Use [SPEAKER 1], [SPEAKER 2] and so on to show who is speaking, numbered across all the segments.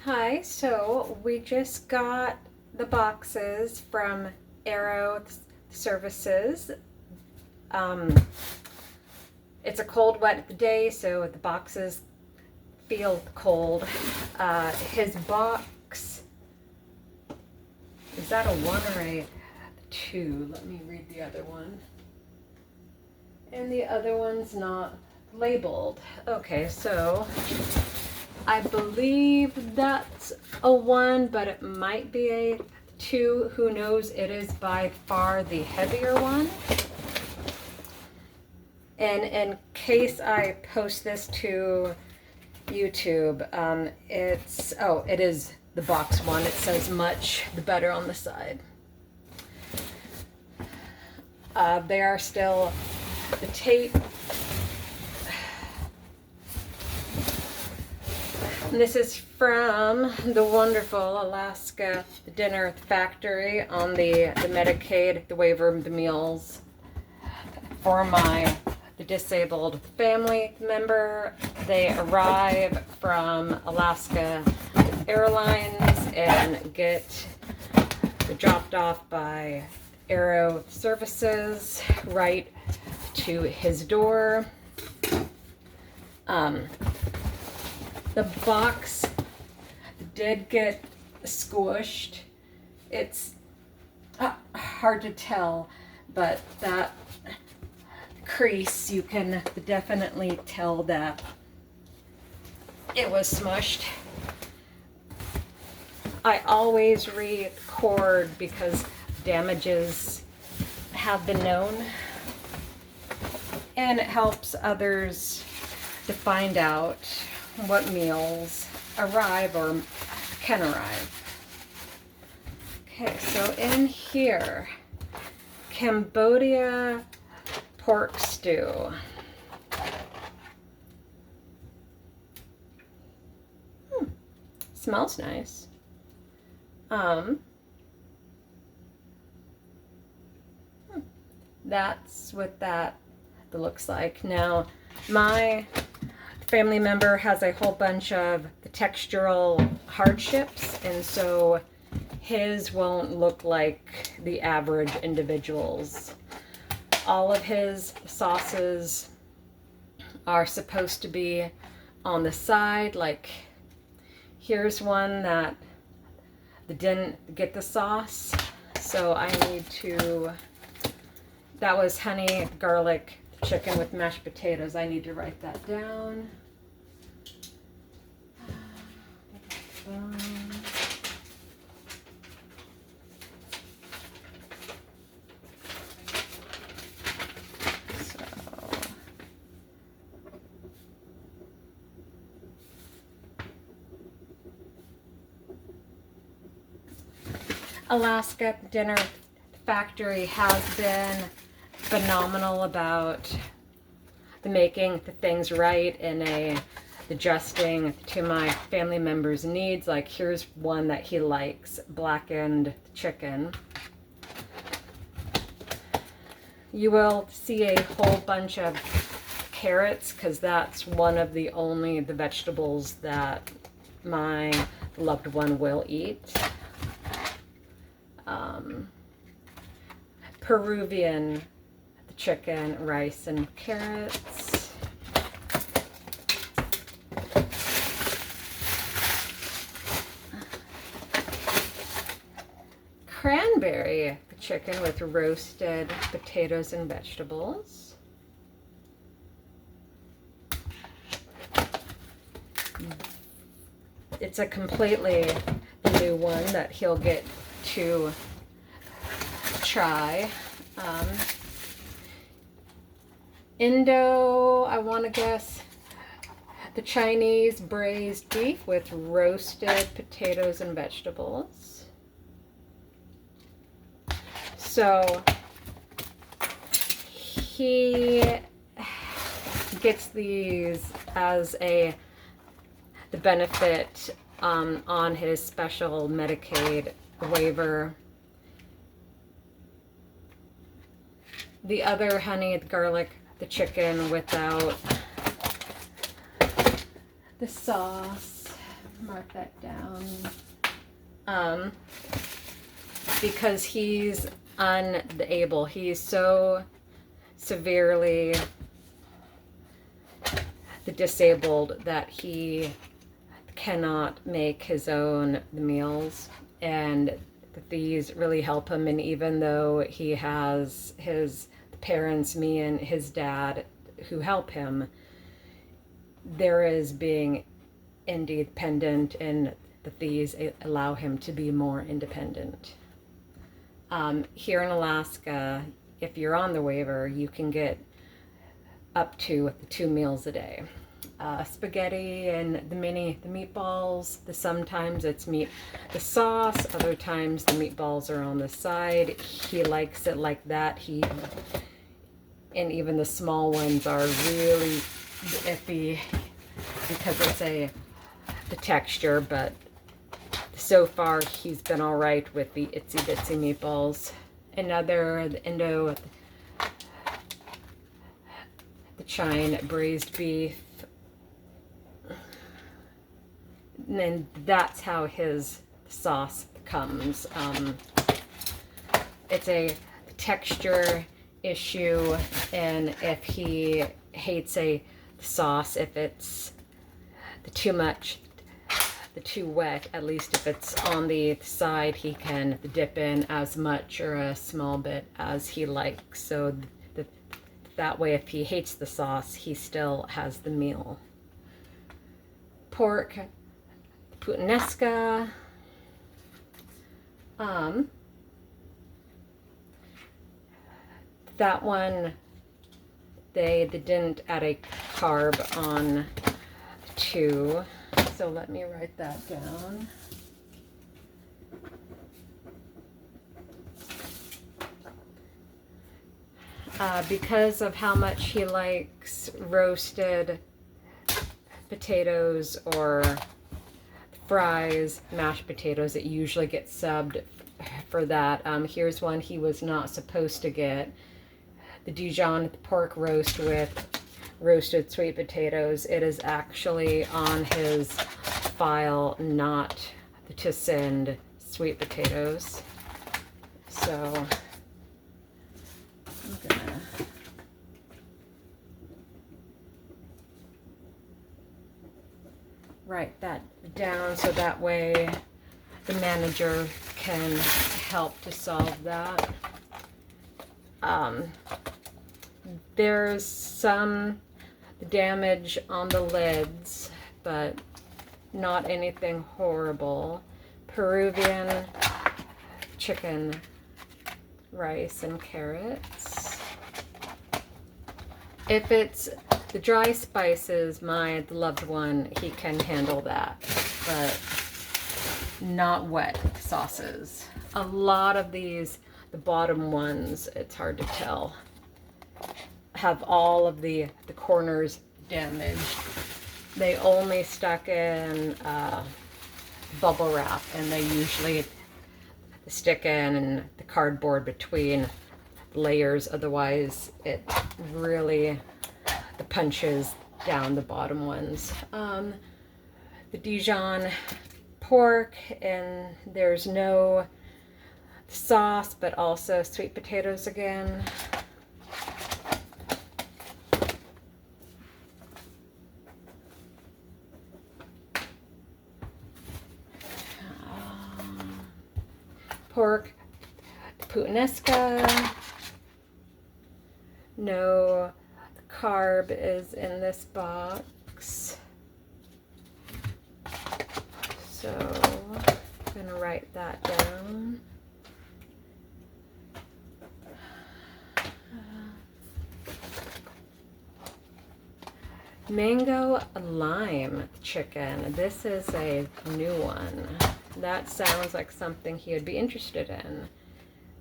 [SPEAKER 1] Hi, so we just got the boxes from Aero Services. Um, it's a cold, wet day, so the boxes feel cold. His box, is that a 1 or a 2? Let me read the other one. And the other one's not labeled. Okay, so I believe that's a 1, but it might be a 2. Who knows? It is by far the heavier one. And in case I post this to YouTube, it is the box one. It says much the better on the side. They are still the tape. And this is from the wonderful Alaska Dinner Factory on the Medicaid, the waiver, the meals for the disabled family member. They arrive from Alaska Airlines and get dropped off by Aero Services right to his door. The box did get squished. It's hard to tell, but that crease, you can definitely tell that it was smushed. I always record because damages have been known, and it helps others to find out what meals arrive or can arrive. Okay, so in here, Cambodia pork stew. Smells nice. That's what that looks like. Now, my family member has a whole bunch of the textural hardships, and so his won't look like the average individual's. All of his sauces are supposed to be on the side. Like, here's one that didn't get the sauce, so I need to, that was honey garlic chicken with mashed potatoes. I need to write that down. Alaska Dinner Factory has been phenomenal about making the things right and adjusting to my family members' needs. Like, here's one that he likes, blackened chicken. You will see a whole bunch of carrots because that's one of the vegetables that my loved one will eat. Peruvian chicken, rice, and carrots. Cranberry chicken with roasted potatoes and vegetables. It's a completely new one that he'll get to try. Indo, I want to guess, the Chinese braised beef with roasted potatoes and vegetables. So he gets these as the benefit on his special Medicaid waiver. The other honey, the garlic, the chicken without the sauce. mark that down. Because he's unable. He's so severely disabled that he cannot make his own meals, and these really help him. And even though he has his parents, me and his dad, who help him, there is being independent, and these allow him to be more independent. Here in Alaska, if you're on the waiver, you can get up to 2 meals a day. Spaghetti and the meatballs. Sometimes it's the sauce. Other times the meatballs are on the side. He likes it like that. And even the small ones are really iffy because it's the texture. But so far he's been all right with the itsy bitsy meatballs. Another the chine braised beef. And that's how his sauce comes. It's a texture issue, and if he hates sauce, if it's too much, too wet, at least if it's on the side, he can dip in as much or a small bit as he likes. So that way, if he hates the sauce, he still has the meal. Pork puttanesca. That one, they didn't add a carb on to, so let me write that down. Because of how much he likes roasted potatoes or fries, mashed potatoes, it usually gets subbed for that. Here's one he was not supposed to get. The Dijon pork roast with roasted sweet potatoes. It is actually on his file not to send sweet potatoes. So I'm gonna write that down so that way the manager can help to solve that. There's some damage on the lids, but not anything horrible. Peruvian chicken, rice, and carrots. If it's the dry spices, my loved one, he can handle that, but not wet sauces. A lot of these, the bottom ones, it's hard to tell, have all of the corners damaged. They only stuck in bubble wrap, and they usually stick in the cardboard between layers, otherwise it really punches down the bottom ones. The Dijon pork, and there's no sauce, but also sweet potatoes again. Pork puttanesca. No carb is in this box. So I'm going to write that down. Mango lime chicken. This is a new one. That sounds like something he would be interested in.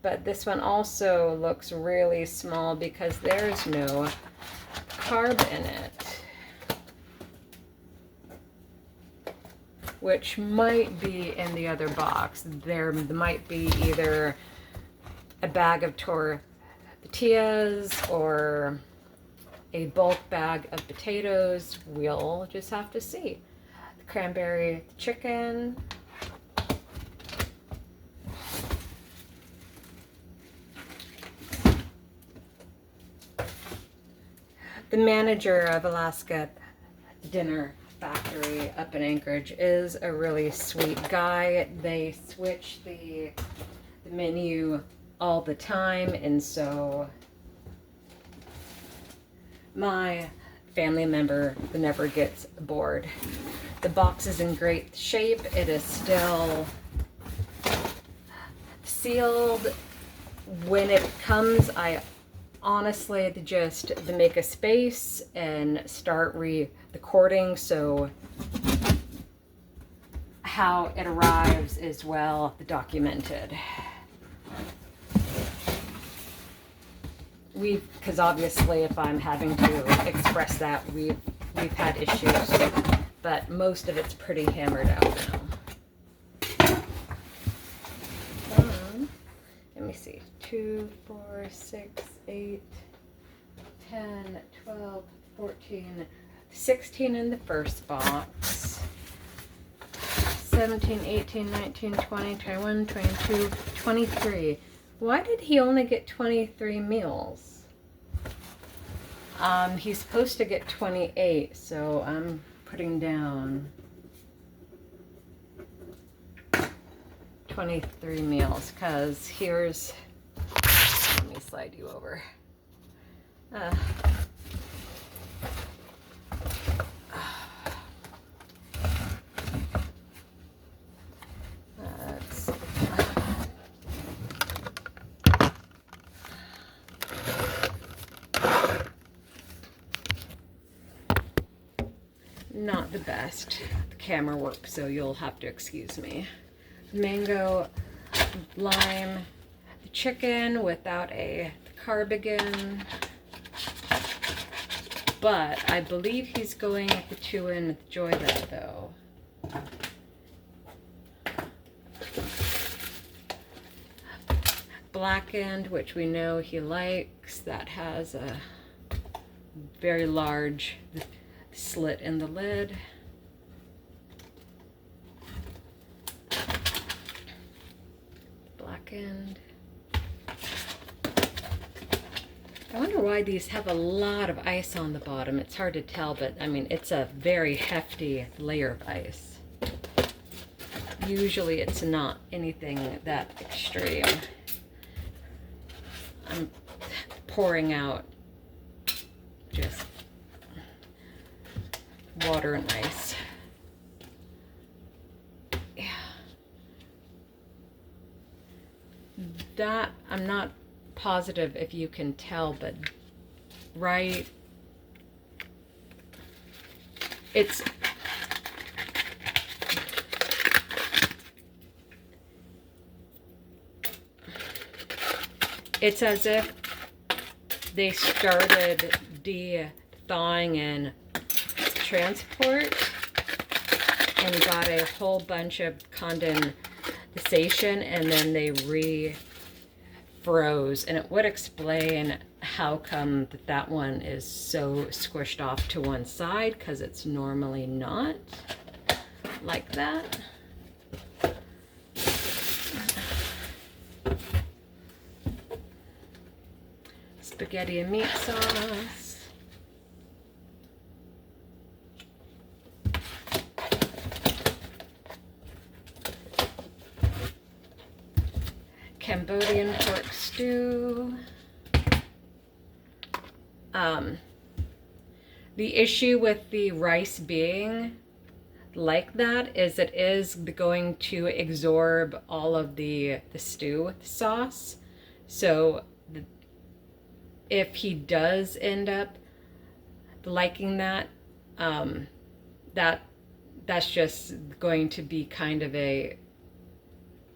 [SPEAKER 1] But this one also looks really small because there's no carb in it, which might be in the other box. There might be either a bag of tortillas or a bulk bag of potatoes. We'll just have to see. The cranberry chicken. The manager of Alaska Dinner Factory up in Anchorage is a really sweet guy. They switch the menu all the time, and so my family member never gets bored. The box is in great shape. It is still sealed. When it comes, I honestly just make a space and start recording, so how it arrives is well documented. Because obviously if I'm having to express that, we've had issues, but most of it's pretty hammered out now. Let me see, 2, 4, 6, 8, 10, 12, 14, 16 in the first box, 17, 18, 19, 20, 21, 22, 23. Why did he only get 23 meals? He's supposed to get 28, so I'm putting down 23 meals, because here's, let me slide you over. Not the best camera work, so you'll have to excuse me. Mango lime chicken without a cardigan, but I believe he's going with the 2-in Joy that though. Blackened, which we know he likes, that has a very large slit in the lid. Blackened. I wonder why these have a lot of ice on the bottom. It's hard to tell, but I mean, it's a very hefty layer of ice. Usually it's not anything that extreme. I'm pouring out just water and ice. Yeah. That, I'm not positive if you can tell, but right, it's as if they started de-thawing in transport and got a whole bunch of condensation, and then they froze, and it would explain how come that one is so squished off to one side, because it's normally not like that. Spaghetti and meat sauce. Cambodian pork stew. The issue with the rice being like that is it is going to absorb all of the stew sauce. So if he does end up liking that, that's just going to be kind of a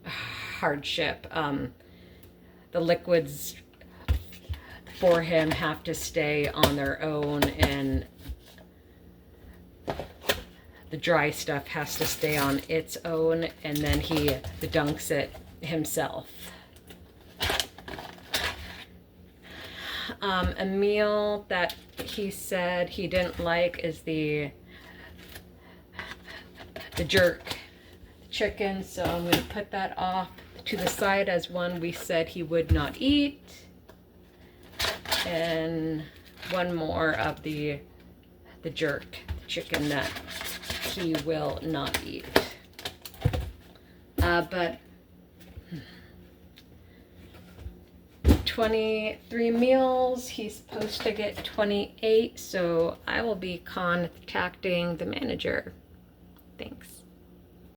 [SPEAKER 1] hardship. The liquids for him have to stay on their own, and the dry stuff has to stay on its own, and then he dunks it himself. A meal that he said he didn't like is the the jerk chicken, so I'm going to put that off to the side as one we said he would not eat. And one more of the jerk chicken that he will not eat. But 23 meals, he's supposed to get 28, so I will be contacting the manager. Thanks.